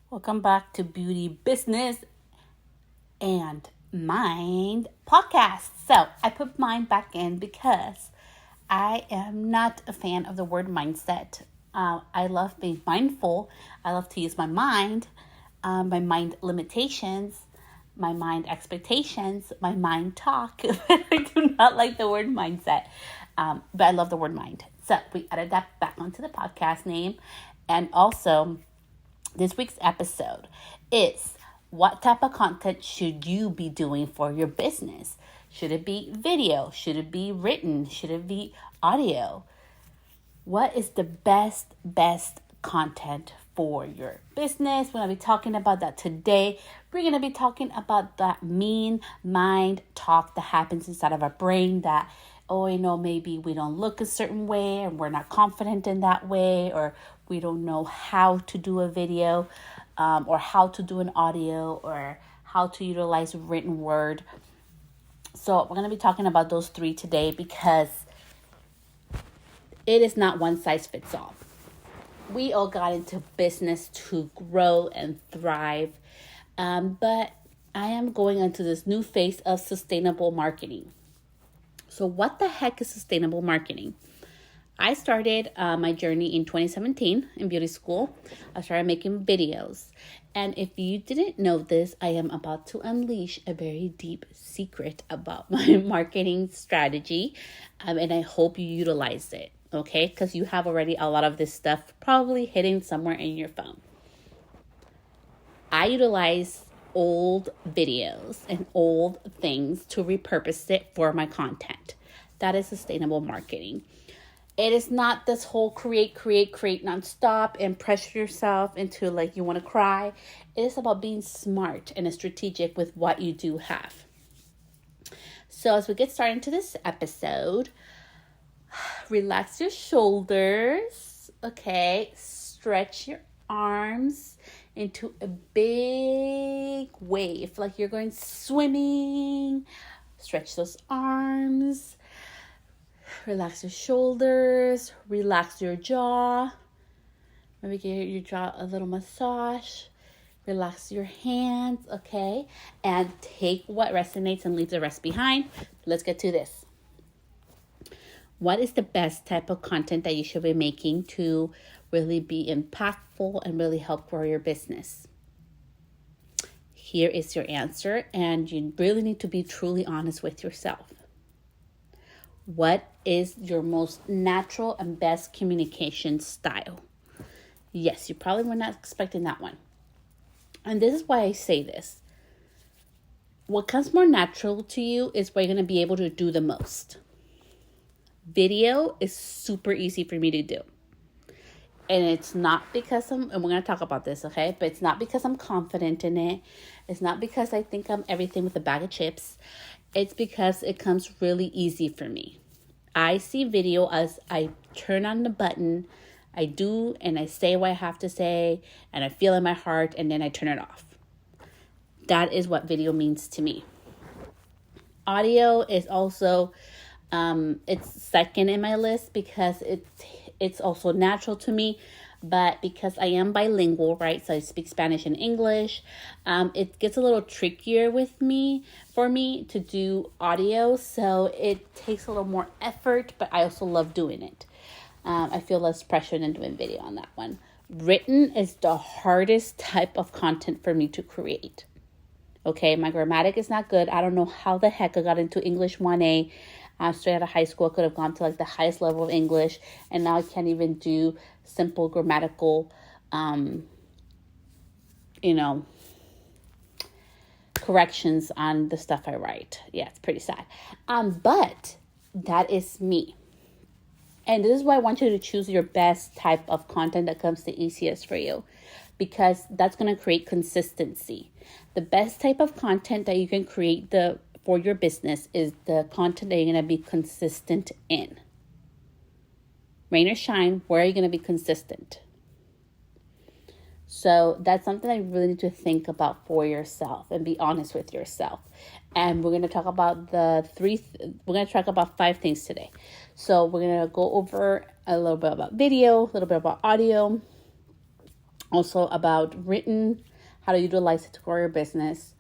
Welcome back to Beauty, Business, and Mind podcast. So I put mind back in because I am not a fan of the word mindset. I love being mindful. I love to use my mind limitations, my mind expectations, my mind talk. I do not like the word mindset, but I love the word mind. So we added that back onto the podcast name. And also, this week's episode is what type of content should you be doing for your business? Should it be video? Should it be written? Should it be audio? What is the best content for your business? We're going to be talking about that today. We're going to be talking about that mean mind talk that happens inside of our brain that, maybe we don't look a certain way and we're not confident in that way, or we don't know how to do a video, or how to do an audio, or how to utilize written word. So we're going to be talking about those three today because it is not one size fits all. We all got into business to grow and thrive, but I am going into this new phase of sustainable marketing. So what the heck is sustainable marketing? I started my journey in 2017 in beauty school. I started making videos. And if you didn't know this, I am about to unleash a very deep secret about my marketing strategy. And I hope you utilize it, okay? Because you have already a lot of this stuff probably hidden somewhere in your phone. I utilize old videos and old things to repurpose it for my content. That is sustainable marketing. It is not this whole create nonstop and pressure yourself into like you want to cry. It is about being smart and strategic with what you do have. So as we get started into this episode, relax your shoulders, okay? Stretch your arms into a big wave, like you're going swimming. Stretch those arms. Relax your shoulders. Relax your jaw. Maybe give your jaw a little massage. Relax your hands, okay? And take what resonates and leave the rest behind. Let's get to this. What is the best type of content that you should be making to really be impactful and really help grow your business? Here is your answer, and you really need to be truly honest with yourself. What is your most natural and best communication style? Yes, you probably were not expecting that one. And this is why I say this. What comes more natural to you is where you're going to be able to do the most. Video is super easy for me to do. And it's not because and we're going to talk about this, okay? But it's not because I'm confident in it. It's not because I think I'm everything with a bag of chips. It's because it comes really easy for me. I see video as I turn on the button, I do, and I say what I have to say, and I feel in my heart, and then I turn it off. That is what video means to me. Audio is also, it's second in my list because it's also natural to me, but because I am bilingual, right? So I speak Spanish and English. It gets a little trickier for me to do audio. So it takes a little more effort, but I also love doing it. I feel less pressure than doing video on that one. Written is the hardest type of content for me to create. Okay, my grammatic is not good. I don't know how the heck I got into English 1A. Straight out of high school, I could have gone to like the highest level of English, and now I can't even do simple grammatical, corrections on the stuff I write. Yeah, it's pretty sad. But that is me. And this is why I want you to choose your best type of content that comes the easiest for you, because that's going to create consistency. The best type of content that you can create for your business is the content that you're going to be consistent in. Rain or shine, where are you going to be consistent? So that's something I really need to think about for yourself and be honest with yourself. And we're going to talk about we're going to talk about 5 things today. So we're going to go over a little bit about video, a little bit about audio, Also about written, how to utilize it to grow your business.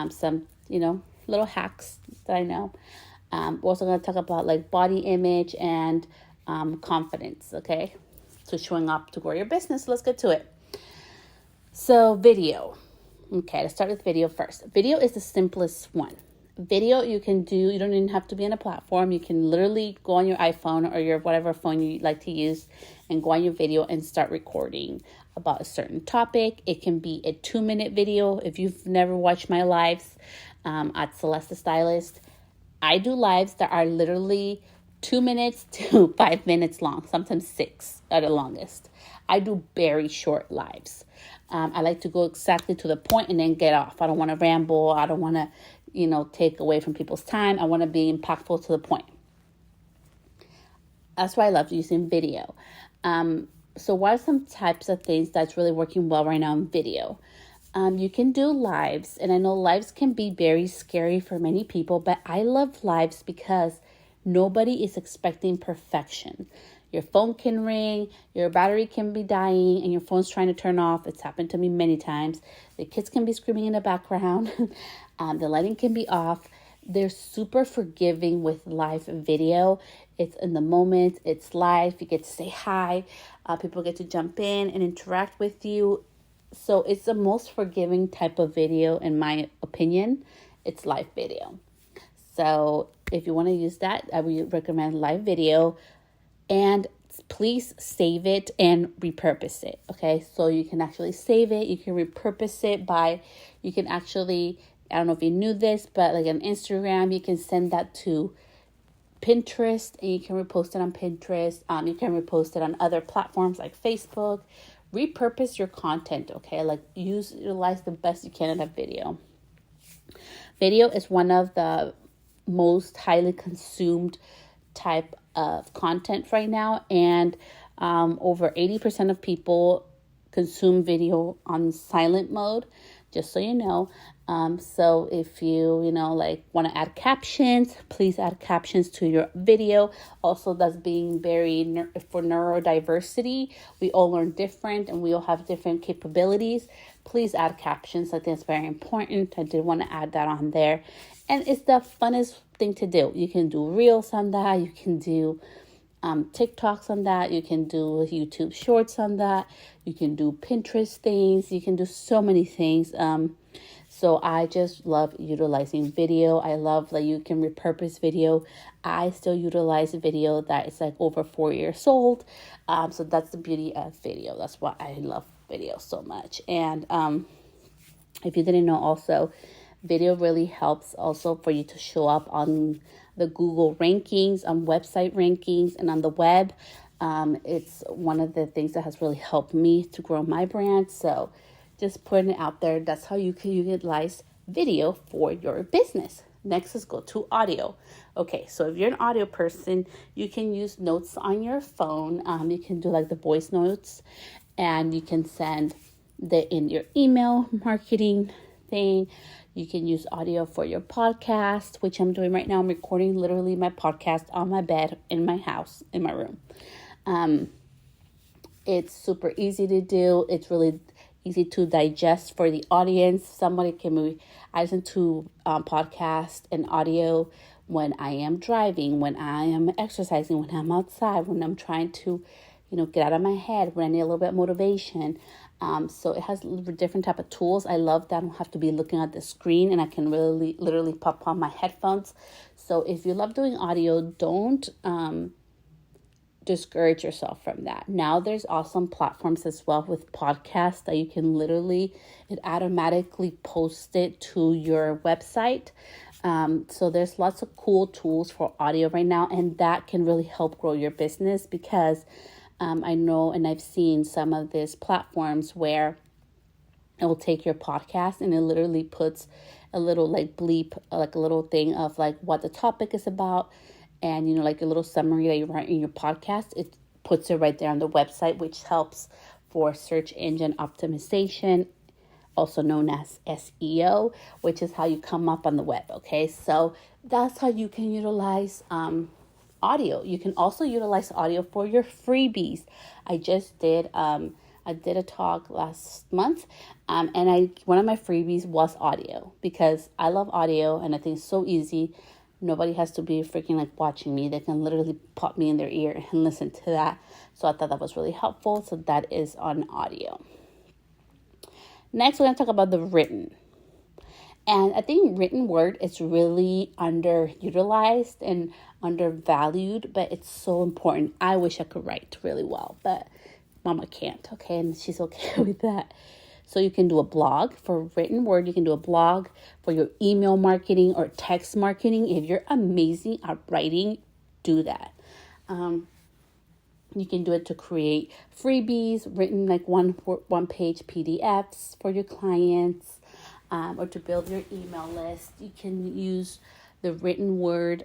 Some, little hacks that I know. We're also going to talk about like body image and confidence, okay? So showing up to grow your business. Let's get to it. So video. Okay, let's start with video first. Video is the simplest one. Video you can do, you don't even have to be on a platform. You can literally go on your iPhone or your whatever phone you like to use and go on your video and start recording about a certain topic. It can be a 2-minute video. If you've never watched my lives at Celeste the Stylist, I do lives that are literally 2 minutes to 5 minutes long, sometimes 6 at the longest. I do very short lives. I like to go exactly to the point and then get off. I don't want to ramble. I don't want to, take away from people's time. I want to be impactful to the point. That's why I love using video. So what are some types of things that's really working well right now in video? You can do lives, and I know lives can be very scary for many people, but I love lives because nobody is expecting perfection. Your phone can ring, your battery can be dying, and your phone's trying to turn off. It's happened to me many times. The kids can be screaming in the background. The lighting can be off. They're super forgiving with live video. It's in the moment. It's live. You get to say hi. People get to jump in and interact with you. So it's the most forgiving type of video, in my opinion. It's live video. So if you want to use that, I would recommend live video. And please save it and repurpose it. Okay, so you can actually save it. You can repurpose it you can actually, I don't know if you knew this, but like on Instagram, you can send that to Pinterest and you can repost it on Pinterest. You can repost it on other platforms like Facebook. Repurpose your content, okay? Like utilize the best you can in a video. Video is one of the most highly consumed type of content right now, and over 80% of people consume video on silent mode, just so you know. So if you want to add captions, please add captions to your video. Also, that's being very for neurodiversity. We all learn different and we all have different capabilities. Please add captions. I think it's very important. I did want to add that on there. And it's the funnest thing to do. You can do reels on that. You can do TikToks on that. You can do YouTube shorts on that. You can do Pinterest things. You can do so many things. So I just love utilizing video. I love that you can repurpose video. I still utilize video that is like over 4 years old. So that's the beauty of video. That's why I love video so much. And if you didn't know also, video really helps also for you to show up on the Google rankings, on website rankings, and on the web. It's one of the things that has really helped me to grow my brand. So just putting it out there. That's how you can utilize video for your business. Next is go to audio. Okay, so if you're an audio person, you can use notes on your phone. You can do like the voice notes, and you can send in your email marketing thing. You can use audio for your podcast, which I'm doing right now. I'm recording literally my podcast on my bed, in my house, in my room. It's super easy to do. It's really easy to digest for the audience. Somebody can I listen to podcast and audio when I am driving, when I am exercising, when I'm outside, when I'm trying to, get out of my head, when I need a little bit of motivation. So it has different type of tools. I love that I don't have to be looking at the screen, and I can really literally pop on my headphones. So if you love doing audio, don't discourage yourself from that. Now there's awesome platforms as well with podcasts that you can it automatically post it to your website. So there's lots of cool tools for audio right now, and that can really help grow your business because I know, and I've seen some of these platforms where it will take your podcast and it literally puts a little like bleep, like a little thing of like what the topic is about. And, like a little summary that you write in your podcast, it puts it right there on the website, which helps for search engine optimization, also known as SEO, which is how you come up on the web. Okay, so that's how you can utilize audio. You can also utilize audio for your freebies. I just did a I did a talk last month, and one of my freebies was audio because I love audio and I think it's so easy. Nobody has to be freaking like watching me. They can literally pop me in their ear and listen to that. So I thought that was really helpful. So that is on audio. Next, we're going to talk about the written. And I think written word is really underutilized and undervalued, but it's so important. I wish I could write really well, but Mama can't, okay? And she's okay with that. So you can do a blog for written word. You can do a blog for your email marketing or text marketing. If you're amazing at writing, do that. You can do it to create freebies, written like one page PDFs for your clients, or to build your email list. You can use the written word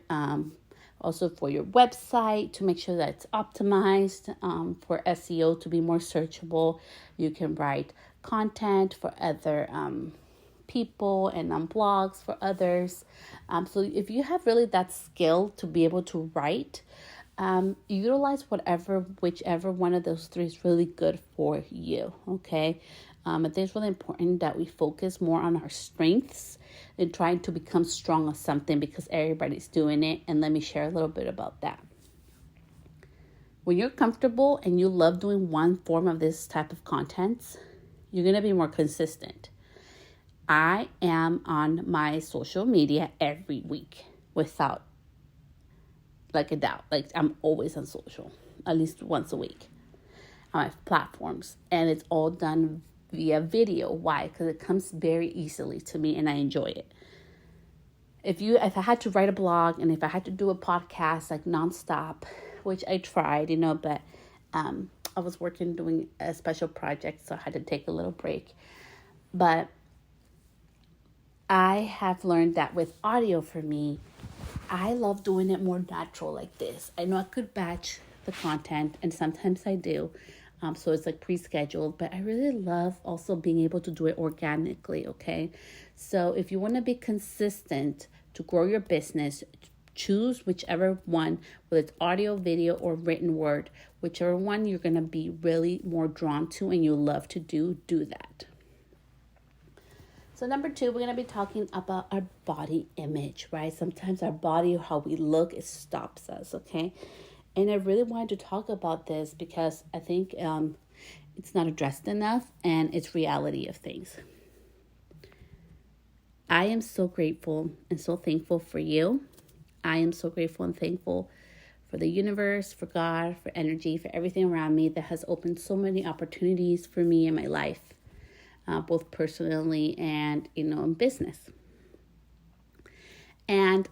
also for your website to make sure that it's optimized for SEO to be more searchable. You can write content for other people and on blogs for others. So if you have really that skill to be able to write, utilize whichever one of those three is really good for you. Okay. I think it's really important that we focus more on our strengths and trying to become strong at something because everybody's doing it. And let me share a little bit about that. When you're comfortable and you love doing one form of this type of content, you're going to be more consistent. I am on my social media every week without like a doubt. Like I'm always on social, at least once a week on my platforms. And it's all done via video. Why? Because it comes very easily to me and I enjoy it. If I had to write a blog and if I had to do a podcast like nonstop, which I tried, but I was working doing a special project, so I had to take a little break. But I have learned that with audio for me, I love doing it more natural like this. I know I could batch the content and sometimes I do. So it's like pre-scheduled, but I really love also being able to do it organically, okay? So if you want to be consistent to grow your business, choose whichever one, whether it's audio, video, or written word, whichever one you're going to be really more drawn to and you love to do that. So number 2, we're going to be talking about our body image, right? Sometimes our body, how we look, it stops us, okay? And I really wanted to talk about this because I think it's not addressed enough and it's reality of things. I am so grateful and so thankful for you. I am so grateful and thankful for the universe, for God, for energy, for everything around me that has opened so many opportunities for me in my life, both personally and, in business. And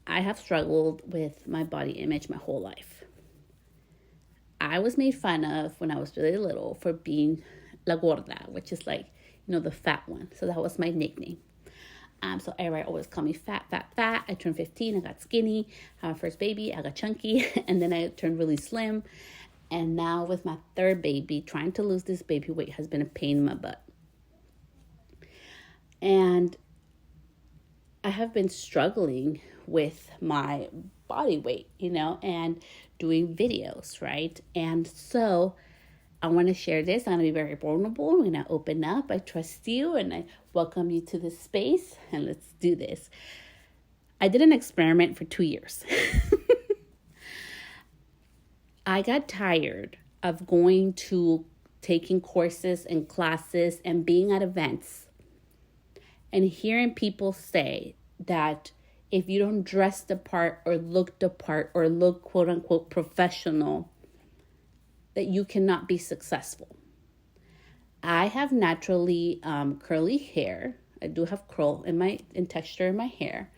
I have struggled with my body image my whole life. I was made fun of when I was really little for being la gorda, which is like, the fat one. So that was my nickname. So everybody always called me fat. I turned 15, I got skinny. Had my first baby, I got chunky. And then I turned really slim. And now with my third baby, trying to lose this baby weight has been a pain in my butt. And I have been struggling with my body weight, and doing videos, right? And so I want to share this. I'm going to be very vulnerable. I'm going to open up. I trust you and I welcome you to this space and let's do this. I did an experiment for 2 years. I got tired of going to taking courses and classes and being at events and hearing people say that if you don't dress the part or look the part or look quote unquote professional, that you cannot be successful. I have naturally curly hair. I do have curl in texture in my hair.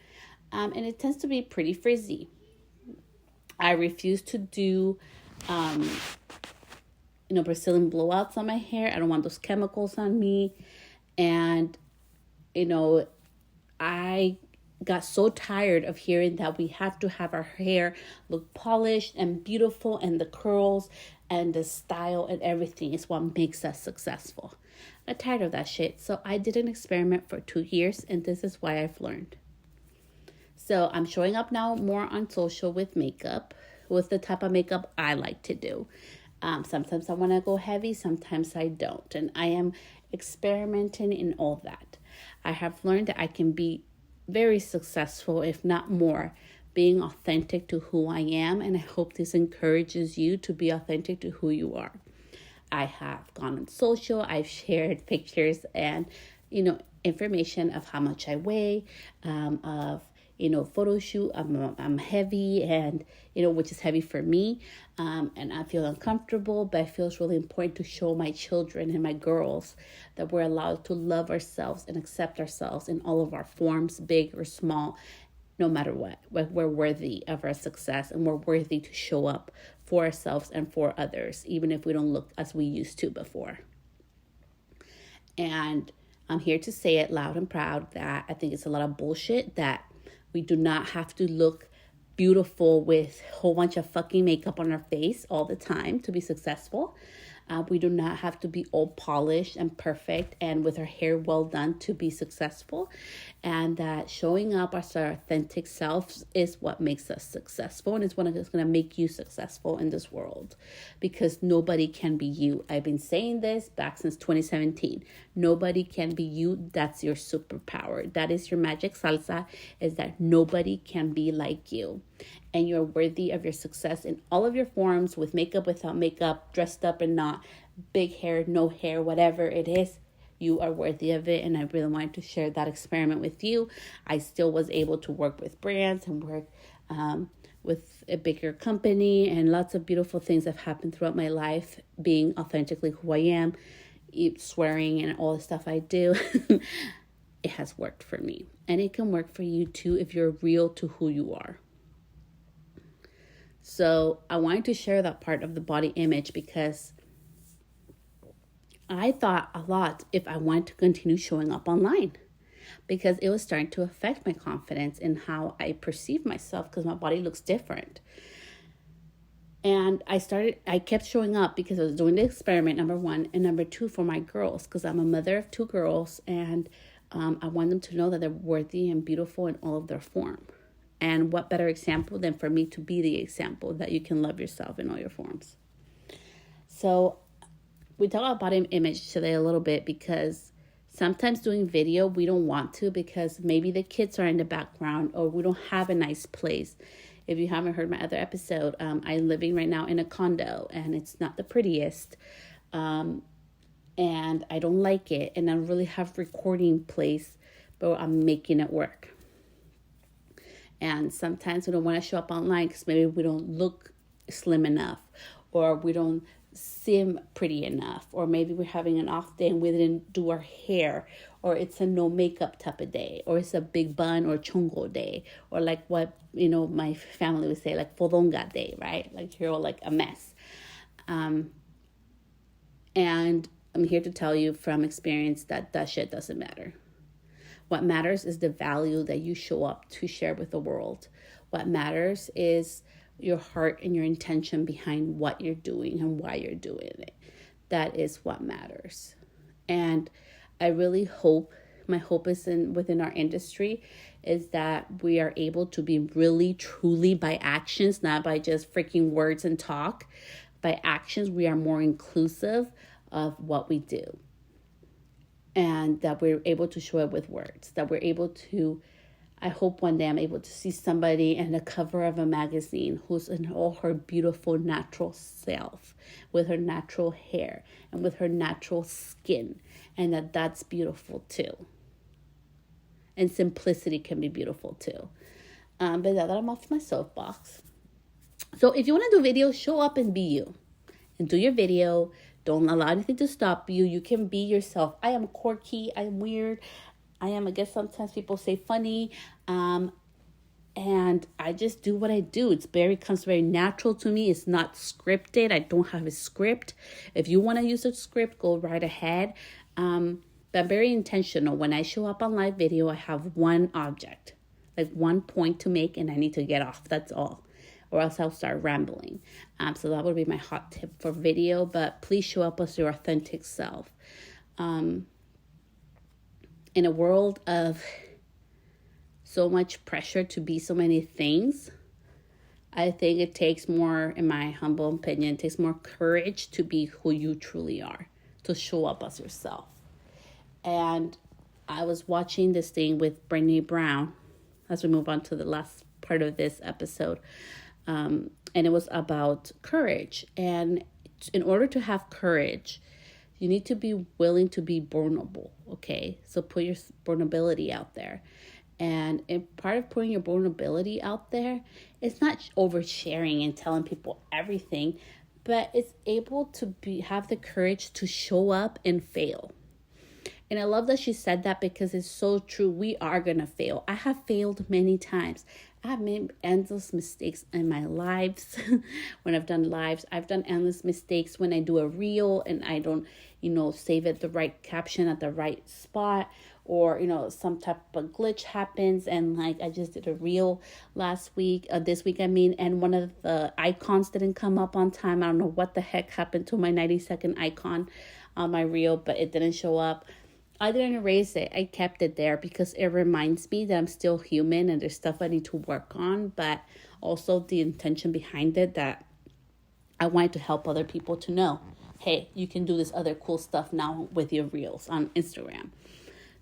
And it tends to be pretty frizzy. I refuse to do Brazilian blowouts on my hair. I don't want those chemicals on me. And I got so tired of hearing that we have to have our hair look polished and beautiful and the curls and the style and everything is what makes us successful. I got tired of that shit. So I did an experiment for 2 years and this is why I've learned. So I'm showing up now more on social with makeup, with the type of makeup I like to do. Sometimes I want to go heavy, sometimes I don't. And I am experimenting in all that. I have learned that I can be very successful, if not more, being authentic to who I am. And I hope this encourages you to be authentic to who you are. I have gone on social, I've shared pictures and, information of how much I weigh, of, photo shoot. I'm heavy and, which is heavy for me. And I feel uncomfortable, but I feel it's really important to show my children and my girls that we're allowed to love ourselves and accept ourselves in all of our forms, big or small, no matter what. We're worthy of our success and we're worthy to show up for ourselves and for others, even if we don't look as we used to before. And I'm here to say it loud and proud that I think it's a lot of bullshit that we do not have to look beautiful with a whole bunch of fucking makeup on our face all the time to be successful. We do not have to be all polished and perfect and with our hair well done to be successful. And that showing up as our authentic selves is what makes us successful. And it's what is going to make you successful in this world. Because nobody can be you. I've been saying this back since 2017. Nobody can be you. That's your superpower. That is your magic salsa, is that nobody can be like you. And you're worthy of your success in all of your forms, with makeup, without makeup, dressed up and not, big hair, no hair, whatever it is. You are worthy of it. And I really wanted to share that experiment with you. I still was able to work with brands and work with a bigger company, and lots of beautiful things have happened throughout my life, being authentically who I am, swearing and all the stuff I do. It has worked for me. And it can work for you too if you're real to who you are. So I wanted to share that part of the body image because I thought a lot if I wanted to continue showing up online, because it was starting to affect my confidence in how I perceive myself, because my body looks different. And I kept showing up because I was doing the experiment, number one, and number two, for my girls, because I'm a mother of two girls, and I want them to know that they're worthy and beautiful in all of their form. And what better example than for me to be the example that you can love yourself in all your forms. So we talk about body image today a little bit because sometimes doing video, we don't want to because maybe the kids are in the background or we don't have a nice place. If you haven't heard my other episode, I'm living right now in a condo and it's not the prettiest. And I don't like it. And I don't really have recording place, but I'm making it work. And sometimes we don't want to show up online because maybe we don't look slim enough, or we don't seem pretty enough, or maybe we're having an off day and we didn't do our hair, or it's a no makeup type of day, or it's a big bun or chongo day, or like what, my family would say, like fodonga day, right? Like you're all like a mess. And I'm here to tell you from experience that shit doesn't matter. What matters is the value that you show up to share with the world. What matters is your heart and your intention behind what you're doing and why you're doing it. That is what matters. And I really hope, my hope is within our industry, is that we are able to be really, truly by actions, not by just freaking words and talk. By actions, we are more inclusive of what we do. And that we're able to show it with words, that we're able to, I hope one day I'm able to see somebody in the cover of a magazine who's in all her beautiful natural self, with her natural hair and with her natural skin, and that's beautiful too. And simplicity can be beautiful too. But that I'm off my soapbox. So if you want to do videos, show up and be you. And do your video. Don't allow anything to stop you. You can be yourself. I am quirky. I'm weird. I guess sometimes people say funny. And I just do what I do. Comes very natural to me. It's not scripted. I don't have a script. If you want to use a script, go right ahead. But I'm very intentional. When I show up on live video, I have one object, like one point to make, and I need to get off. That's all. Or else I'll start rambling. So that would be my hot tip for video. But please show up as your authentic self. In a world of so much pressure to be so many things, I think it takes more, in my humble opinion, it takes more courage to be who you truly are, to show up as yourself. And I was watching this thing with Brene Brown as we move on to the last part of this episode. And it was about courage. And in order to have courage, you need to be willing to be vulnerable, okay? So put your vulnerability out there. And part of putting your vulnerability out there, it's not oversharing and telling people everything, but it's able to have the courage to show up and fail. And I love that she said that because it's so true. We are going to fail. I have failed many times. I have made endless mistakes in my lives. When I've done lives, I've done endless mistakes when I do a reel and I don't, save it the right caption at the right spot, or, some type of glitch happens. And like, I just did a reel this week, and one of the icons didn't come up on time. I don't know what the heck happened to my 90-second icon on my reel, but it didn't show up. I didn't erase it. I kept it there because it reminds me that I'm still human and there's stuff I need to work on, but also the intention behind it, that I wanted to help other people to know, hey, you can do this other cool stuff now with your reels on Instagram.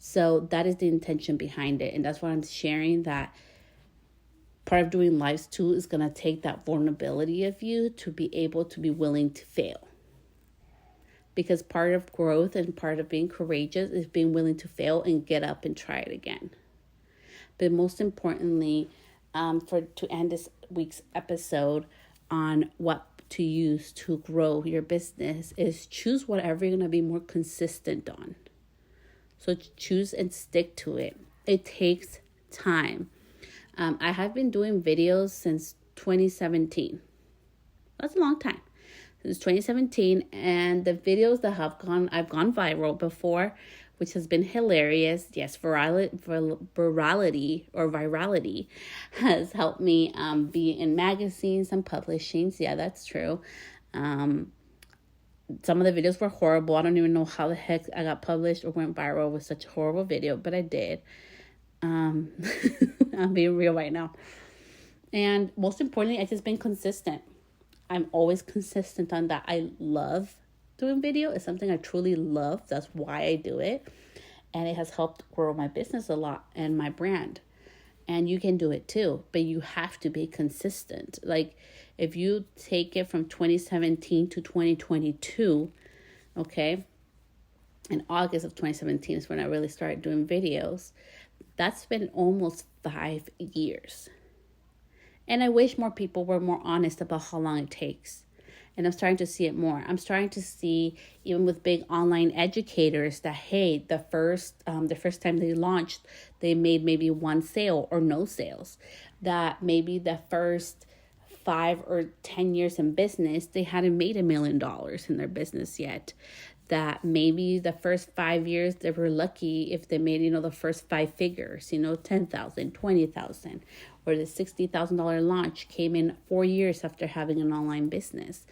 So that is the intention behind it. And that's what I'm sharing, that part of doing lives too is going to take that vulnerability of you to be able to be willing to fail. Because part of growth and part of being courageous is being willing to fail and get up and try it again. But most importantly, to end this week's episode on what to use to grow your business, is choose whatever you're going to be more consistent on. So choose and stick to it. It takes time. I have been doing videos since 2017. That's a long time. Since 2017, and the videos that I've gone viral before, which has been hilarious. Yes, virality has helped me be in magazines and publishings. Yeah, that's true. Some of the videos were horrible. I don't even know how the heck I got published or went viral with such a horrible video, but I did. I'm being real right now. And most importantly, I've just been consistent. I'm always consistent on that. I love doing video. It's something I truly love. That's why I do it. And it has helped grow my business a lot and my brand. And you can do it too, but you have to be consistent. Like if you take it from 2017 to 2022, okay, in August of 2017 is when I really started doing videos. That's been almost 5 years. And I wish more people were more honest about how long it takes. And I'm starting to see it more. I'm starting to see, even with big online educators, that, hey, the first time they launched, they made maybe one sale or no sales. That maybe the first 5 or 10 years in business, they hadn't made $1 million in their business yet. That maybe the first 5 years they were lucky if they made, the first 5 figures, 10,000, 20,000, or the $60,000 launch came in 4 years after having an online business.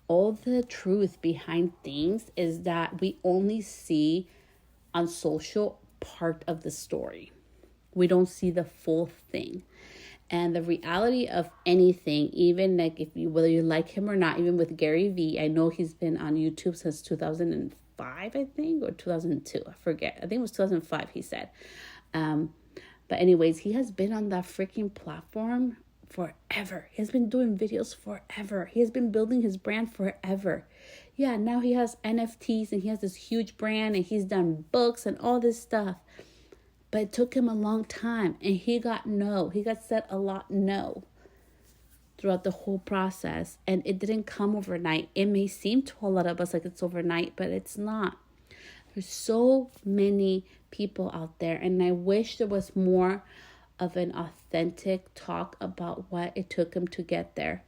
All the truth behind things is that we only see on social part of the story. We don't see the full thing. And the reality of anything, even like whether you like him or not, even with Gary Vee, I know he's been on YouTube since 2005, I think, or 2002. I forget. I think it was 2005, he said. But anyways, he has been on that freaking platform forever. He has been doing videos forever. He has been building his brand forever. Yeah, now he has NFTs and he has this huge brand and he's done books and all this stuff. But it took him a long time, and he got said a lot no throughout the whole process, and it didn't come overnight. It may seem to a lot of us like it's overnight, but it's not. There's so many people out there, and I wish there was more of an authentic talk about what it took him to get there.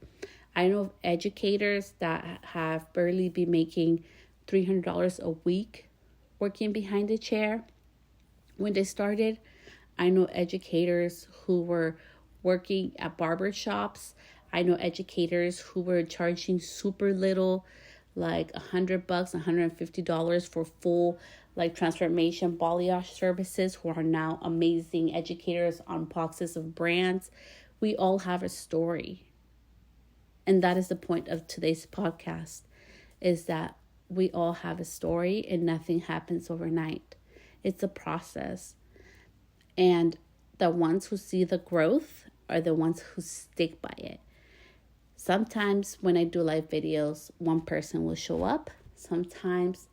I know of educators that have barely been making $300 a week working behind a chair. When they started, I know educators who were working at barber shops. I know educators who were charging super little, like $100, $150 for full transformation balayage services, who are now amazing educators on boxes of brands. We all have a story. And that is the point of today's podcast, is that we all have a story and nothing happens overnight. It's a process. And the ones who see the growth are the ones who stick by it. Sometimes when I do live videos, one person will show up. Sometimes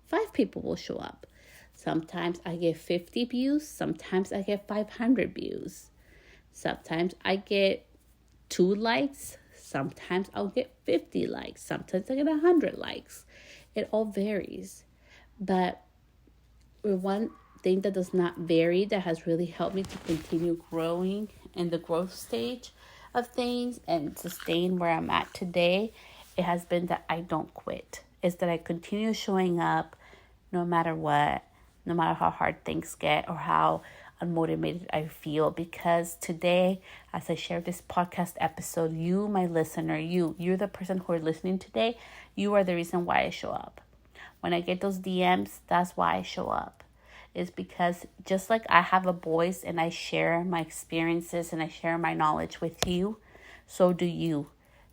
5 people will show up. Sometimes I get 50 views. Sometimes I get 500 views. Sometimes I get 2 likes. Sometimes I'll get 50 likes. Sometimes I get 100 likes. It all varies. But one thing that does not vary, that has really helped me to continue growing in the growth stage of things and sustain where I'm at today, it has been that I don't quit. It's that I continue showing up no matter what, no matter how hard things get or how unmotivated I feel. Because today, as I share this podcast episode, you, my listener, you're the person who are listening today. You are the reason why I show up. When I get those DMs, that's why I show up. It's because just like I have a voice and I share my experiences and I share my knowledge with you, so do you.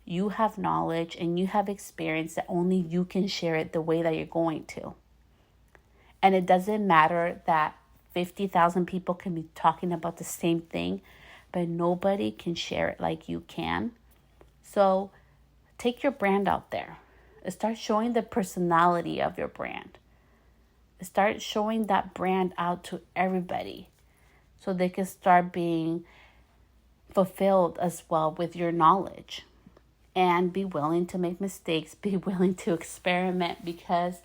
You have knowledge and you have experience that only you can share it the way that you're going to. And it doesn't matter that 50,000 people can be talking about the same thing, but nobody can share it like you can. So take your brand out there. Start showing the personality of your brand. Start showing that brand out to everybody so they can start being fulfilled as well with your knowledge. And be willing to make mistakes, be willing to experiment, because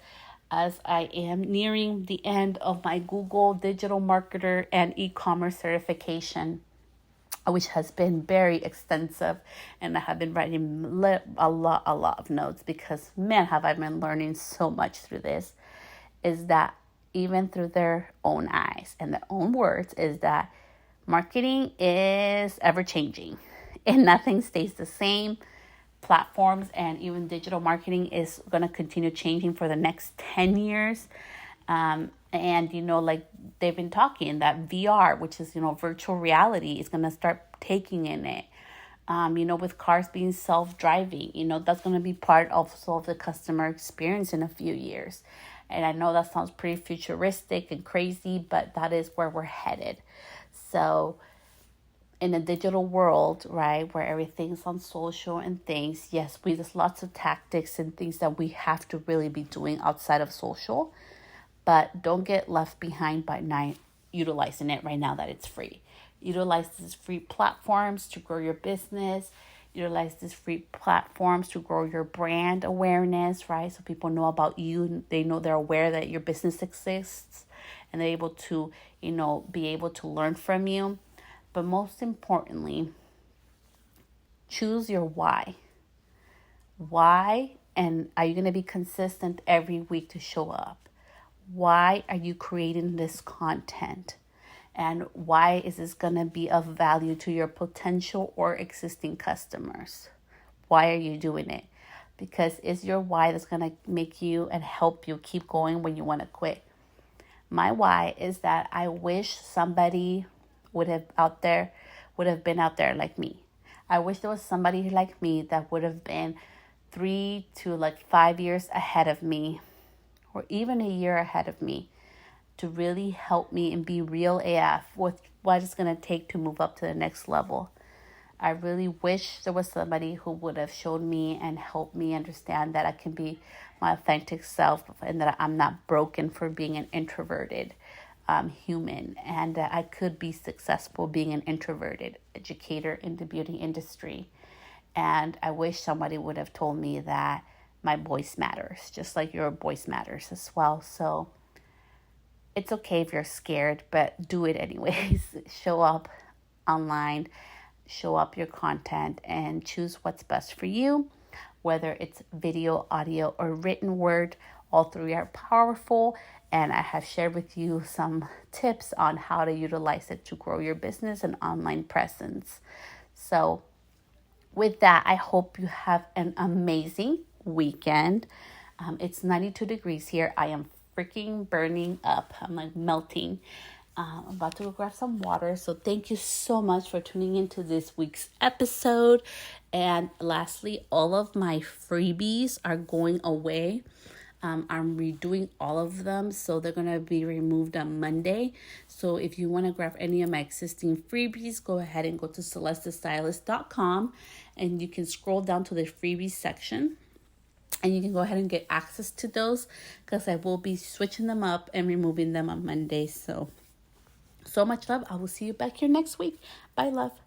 as I am nearing the end of my Google Digital Marketer and e-commerce certification, which has been very extensive, and I have been writing a lot of notes, because man, have I been learning so much through this, is that even through their own eyes and their own words, is that marketing is ever changing and nothing stays the same. Platforms and even digital marketing is going to continue changing for the next 10 years. And, like they've been talking, that VR, which is, virtual reality, is going to start taking in it. With cars being self-driving, that's going to be part of the customer experience in a few years. And I know that sounds pretty futuristic and crazy, but that is where we're headed. So in a digital world, right, where everything's on social and things, yes, there's lots of tactics and things that we have to really be doing outside of social, but don't get left behind by not utilizing it right now that it's free. Utilize these free platforms to grow your business. Utilize these free platforms to grow your brand awareness, right? So people know about you. They're aware that your business exists, and they're able to, be able to learn from you. But most importantly, choose your why. Why, and are you going to be consistent every week to show up? Why are you creating this content? And why is this going to be of value to your potential or existing customers? Why are you doing it? Because it's your why that's going to make you and help you keep going when you want to quit. My why is that I wish somebody would have been out there like me. I wish there was somebody like me that would have been 3 to 5 years ahead of me, or even a year ahead of me, to really help me and be real AF with what it's going to take to move up to the next level. I really wish there was somebody who would have showed me and helped me understand that I can be my authentic self, and that I'm not broken for being an introverted human, and that I could be successful being an introverted educator in the beauty industry. And I wish somebody would have told me that my voice matters, just like your voice matters as well. So it's okay if you're scared, but do it anyways. Show up online, show up your content, and choose what's best for you. Whether it's video, audio, or written word, all three are powerful. And I have shared with you some tips on how to utilize it to grow your business and online presence. So with that, I hope you have an amazing weekend. It's 92 degrees here. I am freaking burning up. I'm melting. I'm about to go grab some water. So thank you so much for tuning into this week's episode. And lastly, all of my freebies are going away. I'm redoing all of them, so they're going to be removed on Monday. So if you want to grab any of my existing freebies, go ahead and go to celestestylist.com and you can scroll down to the freebies section. And you can go ahead and get access to those because I will be switching them up and removing them on Monday. So much love. I will see you back here next week. Bye, love.